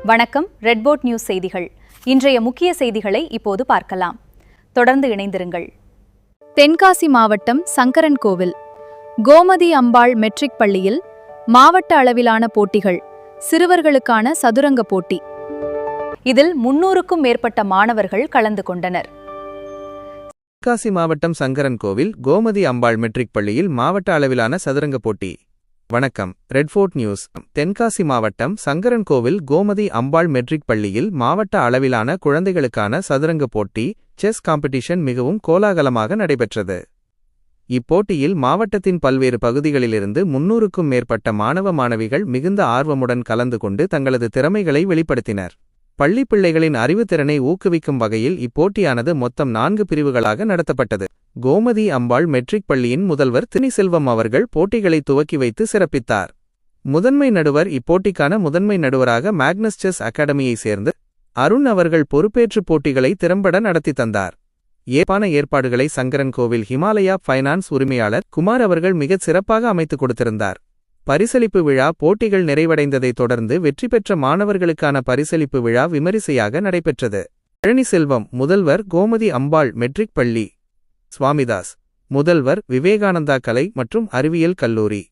வணக்கம். ரெட்போர்ட் நியூஸ் செய்திகள். இன்றைய முக்கிய செய்திகளை இப்போது பார்க்கலாம். தொடர்ந்து இணைந்திருங்கள். தென்காசி மாவட்டம் சங்கரன்கோவில் கோமதி அம்பாள் மெட்ரிக் பள்ளியில் மாவட்ட அளவிலான போட்டிகள், சிறுவர்களுக்கான சதுரங்க போட்டி. இதில் 300க்கும் மேற்பட்ட மாணவர்கள் கலந்து கொண்டனர். தென்காசி மாவட்டம் சங்கரன்கோவில் கோமதி அம்பாள் மெட்ரிக் பள்ளியில் மாவட்ட அளவிலான சதுரங்க போட்டி. வணக்கம். ரெட்போர்ட் நியூஸ். தென்காசி மாவட்டம் சங்கரன்கோவில் கோமதி அம்பாள் மெட்ரிக் பள்ளியில் மாவட்ட அளவிலான குழந்தைகளுக்கான சதுரங்க போட்டி, செஸ் காம்படிஷன் மிகவும் கோலாகலமாக நடைபெற்றது. இப்போட்டியில் மாவட்டத்தின் பல்வேறு பகுதிகளிலிருந்து 300க்கும் மேற்பட்ட மாணவ மாணவிகள் மிகுந்த ஆர்வமுடன் கலந்து கொண்டு தங்களது திறமைகளை வெளிப்படுத்தினர். பள்ளி பிள்ளைகளின் அறிவுத்திறனை ஊக்குவிக்கும் வகையில் இப்போட்டியானது மொத்தம் 4 பிரிவுகளாக நடத்தப்பட்டது. கோமதி அம்பாள் மெட்ரிக் பள்ளியின் முதல்வர் தினிசெல்வம் அவர்கள் போட்டிகளை துவக்கி வைத்து சிறப்பித்தார். முதன்மை நடுவர் இப்போட்டிக்கான முதன்மை நடுவராக மேக்னஸ் செஸ் அகாடமியை சேர்ந்து அருண் அவர்கள் பொறுப்பேற்று போட்டிகளை திறம்பட நடத்தி தந்தார். ஏற்பாடுகளை சங்கரன்கோவில் ஹிமாலயா ஃபைனான்ஸ் உரிமையாளர் குமார் அவர்கள் மிகச் சிறப்பாக அமைத்துக் கொடுத்திருந்தார். பரிசளிப்பு விழா போட்டிகள் நிறைவடைந்ததைத் தொடர்ந்து வெற்றி பெற்ற மாணவர்களுக்கான பரிசளிப்பு விழா விமரிசையாக நடைபெற்றது. பழனிசெல்வம் முதல்வர் கோமதி அம்பாள் மெட்ரிக் பள்ளி. சுவாமிதாஸ் முதல்வர் விவேகானந்தா கலை மற்றும் அறிவியல் கல்லூரி.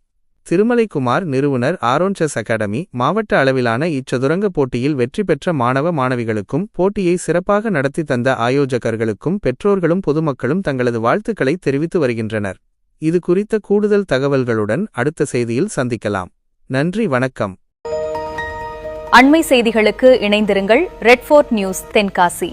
திருமலைக்குமார் நிறுவனர் ஆரோன் செஸ் அகாடமி. மாவட்ட அளவிலான இச்சதுரங்க போட்டியில் வெற்றி பெற்ற மாணவ மாணவிகளுக்கும் போட்டியை சிறப்பாக நடத்தி தந்த ஆயோஜகர்களுக்கும் பெற்றோர்களும் பொதுமக்களும் தங்களது வாழ்த்துக்களை தெரிவித்து வருகின்றனர். இது குறித்த கூடுதல் தகவல்களுடன் அடுத்த செய்தியில் சந்திக்கலாம். நன்றி, வணக்கம். அண்மை செய்திகளுக்கு இணைந்திருங்கள். ரெட்போர்ட் நியூஸ் தென்காசி.